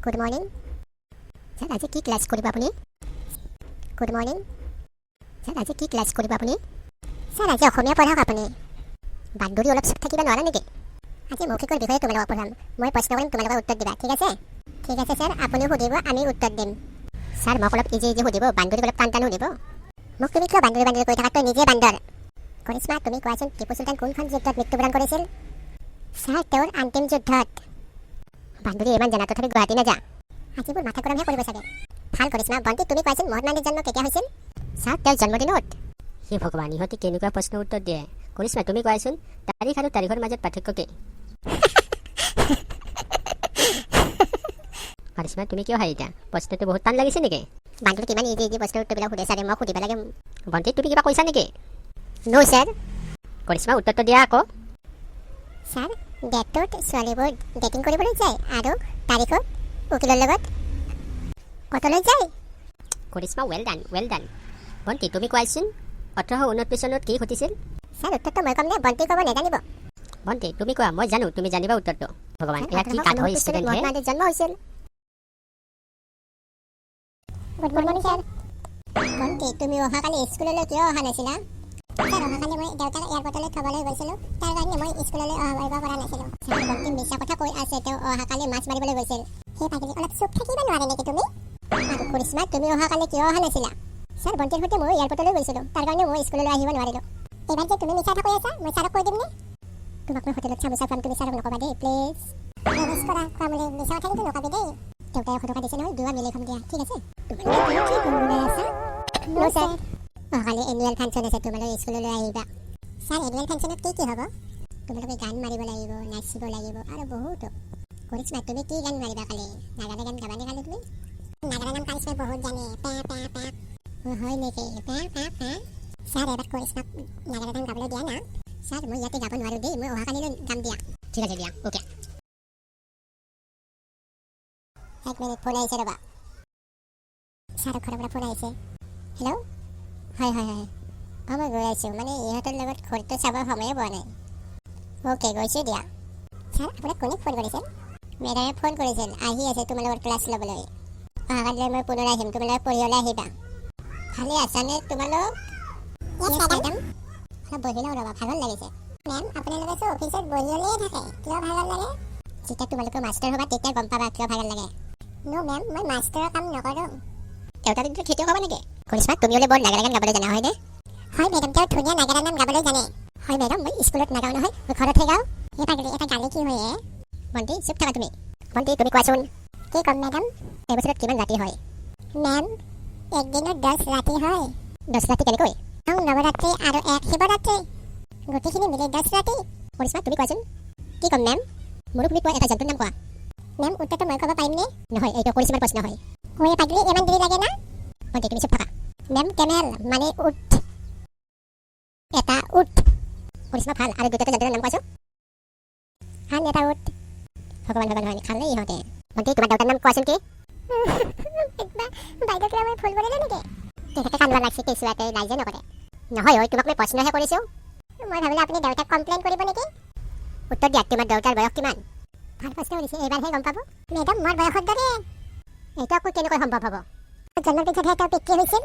good morning sir আজি কি class কৰিব আপুনি গুড মৰ্ণিং ছাৰ আজি কি ক্লাছ কৰিব আপুনি ছাৰ আজি অসমীয়া পঢ়াওক আপুনি বান্দৰী অলপ চুপ থাকিব নোৱাৰা নেকি আজি মৌখিকৰ বিষয়ে তোমালোকক পঢ়াম মই প্ৰশ্ন কৰিম তোমালোকে উত্তৰ দিবা ঠিক আছে ছাৰ আপুনিও সুধিব আমি উত্তৰ দিম ছাৰ মোক অলপ ইজি সুধিব বান্দৰীক অলপ টান সুধিব মোক তুমি কিয় বান্দৰী কৈ থাকা তই নিজে বান্দৰ কৰিশ্মা তুমি কোৱাচোন টিপু চুলতান কোনখন যুদ্ধত মৃত্যুবৰণ কৰিছিল ছাৰ তেওঁৰ অন্তিম যুদ্ধত বান্দৰী ইমান জানা তথাপি গুৱাহাটী নাযা আজিবোৰ মাথা গৰমহে কৰিব চাগে ভাল কৰিশ্মা বন্তি তুমি কোৱাচোন মহাত্মা গান্ধীৰ জন্ম কেতিয়া হৈছিল ছাৰ তেওঁৰ জন্মদিনত হে ভগৱান ইহঁতে কেনেকুৱা প্ৰশ্ন উত্তৰ দিয়ে কৰিশ্মা তুমি কোৱাচোন তাৰিখ আৰু তাৰিখৰ মাজত পাৰ্থক্য কি কৰিশ্মা তুমি কিয় হাঁহিছা প্ৰশ্নটো বহুত টান লাগিছে নেকি বান্দৰী কিমান ইজি প্ৰশ্নৰ উত্তৰবিলাক সুধে ছাৰে মই সুধিব লাগে বন্তি তুমি কিবা কৈছা নেকি নো ছাৰ কৰিশ্মা উত্তৰটো দিয়া আকৌ ছাৰ ডেটটোত ছোৱালীবোৰ ডেটিং কৰিবলৈ যায় আৰু তাৰিখত উকিলৰ লগত কতলৈ যায় কৰিশ্মা ৱেল ডান বন্তি তুমি কোৱাচোন 1829 চনত কি ঘটিছিল ছাৰ উত্তৰটো মই ক'ম নে বন্তি ক'ব নেজানিব বন্তি তুমি কোৱা মই জানো তুমি জানিবা উত্তৰটো ভগৱান এয়া কি কাঠ হয় ষ্টুডেণ্ট হে মহাত্মা জন্ম হৈছিল গুড মৰ্ণিং ছাৰ বন্তি তুমি অহাকালি স্কুললৈ কিয় অহা নাছিলা ছাৰ অহাকালি মই দেউতাক এয়াৰপৰ্টলৈ থ'বলৈ গৈছিলোঁ তাৰ কাৰণে মই স্কুললৈ অহা পৰা নাছিলোঁ ছাৰ বন্তি মিছা কথা কৈ আছে তেওঁ অহাকালি মাছ মাৰিবলৈ গৈছিল সেই পাগলী অলপ চুপ থাকিব নোৱাৰে নেকি তুমি আৰু কৰিশ্মা তুমি অহাকালি কিয় অহা নাছিলা ছাৰ বন্তিৰ সৈতে মই এয়াৰপৰ্টলৈ গৈছিলোঁ তাৰ কাৰণে মই স্কুললৈ আহিব নোৱাৰিলোঁ এইবাৰ যে তুমি মিছা কথা কৈ আছা মই ছাৰক কৈ দিমনে তোমাক মই হোটেলত চামোচা খুৱাম তুমি ছাৰক নক'বা দেই প্লিজ প্ৰমিছ কৰা খুৱাবলৈ মিছা কথা কিন্তু নক'বি দেই দেউতাই 100 টকা দিছে নহয় 2 মিলি খাম দিয়া ঠিক আছে তোমালোকে কি কৰিবলৈ আছা নো ছাৰ অহাকালি এনুৱেল ফাংচন আছে তোমালোকে স্কুললৈ আহিবা ছাৰ এনুৱেল ফাংচনত কি হ'ব তোমালোকে গান মাৰিব লাগিব নাচিব লাগিব আৰু বহুতো কৰিশ্মা তুমি কি গান মাৰিবা কালি নাগাৰা গান গাবানে কালি তুমি নাগাৰা গান কৰিশ্মাই বহুত জানে হয় নেকি ছাৰ এবাৰ কৰিশ্মাক নাগাৰা গান গাবলৈ দিয়া না ছাৰ মই ইয়াতে গাব নোৱাৰোঁ দেই মই অহাকালিলৈ গাম দিয়া ঠিক আছে দিয়া অ'কে 1 মিনিট ফোন আহিছে ৰ'বা ছাৰৰ ঘৰৰ পৰা ফোন আহিছে হেল্ল' হয় মই গৈ আছোঁ মানে ইহঁতৰ লগত ঘৰটো চাবৰ সময়ে পোৱা নাই অ'কে গৈছোঁ দিয়া ছাৰ আপোনাক কোনে ফোন কৰিছিল মেডামে ফোন কৰিছিল আহি আছে তোমালোকৰ ক্লাছ ল'বলৈ অহাকালিলৈ মই পুনৰ আহিম তোমালোকে পঢ়িবলৈ আহিবা ভালে আছানে তোমালোক মেডাম অলপ বহি লওঁ ৰ'বা ভাগৰ লাগিছে মেম আপোনালোকে চোন অফিচত বহিলেই থাকে কিয় ভাগৰ লাগে যেতিয়া তোমালোকে মাষ্টাৰ হ'বা তেতিয়া গম পাবা কিয় ভাগৰ লাগে নো মেম মই মাষ্টাৰৰ কাম নকৰোঁ দেউতা কিন্তু খেতিয়ক হ'ব নেকি কৰিশ্মা তুমি হ'লে বৰ নাগাৰা গান গাবলৈ জানা হয়নে হয় মেডাম তেওঁ ধুনীয়া নাগাৰা নাম গাবলৈ জানে হয় মেডাম মই স্কুলত নাগাওঁ নহয় মই ঘৰতহে গাওঁ এই পাগলী এটা গালি কি হয় বন্তি চুপ থাকা তুমি বন্তি তুমি কোৱাচোন কি ক'ম মেডাম এবছৰত কিমান ৰাতি হয় মেম একদিনত 10 ৰাতি হয় 10 ৰাতি কেনেকৈ নৱৰাত্ৰি আৰু 1 শিৱৰাত্ৰি গোটেইখিনি মিলি 10 ৰাতি কৰিশ্মা তুমি কোৱাচোন কি ক'ম মেম মোৰো তুমি কোৱা এটা জন্তুৰ নাম কোৱা মেম উত্তৰটো মই ক'ব পাৰিমনে নহয় এইটো কৰিশ্মাৰ প্ৰশ্ন হয় এই পাগলী ইমান দেৰি লাগে না বন্তি তুমি চুপ থাকা মেম কেমেল মানে উঠ এটা উঠ কৰিশ্মা ভাল আৰু দুটা জন্তুৰ নাম কোৱাচোন হান এটা উঠ ভগৱান হয় খালে ইহঁতে বন্তি তোমাৰ দেউতাৰ নাম কোৱাচোন কি বাইদেউ কিবা মই ভুল কৰিলোঁ নেকি তেখেতে কান্দবা লাগছে কেঁচুৱাতে লাজে নকৰে নহয় তোমাক মই প্ৰশ্নহে কৰিছোঁ মই ভাবিলোঁ আপুনি দেউতাক কমপ্লেইন কৰিব নেকি উত্তৰ দিয়া তোমাৰ দেউতাৰ বয়স কিমান ভাল প্ৰশ্ন কৰিছে এইবাৰহে গম পাব মেডাম মোৰ বয়সৰ দৰে এইটো আকৌ কেনেকৈ সম্ভৱ হ'ব জন্মৰ পিছতহে তেওঁ পিতৃ হৈছিল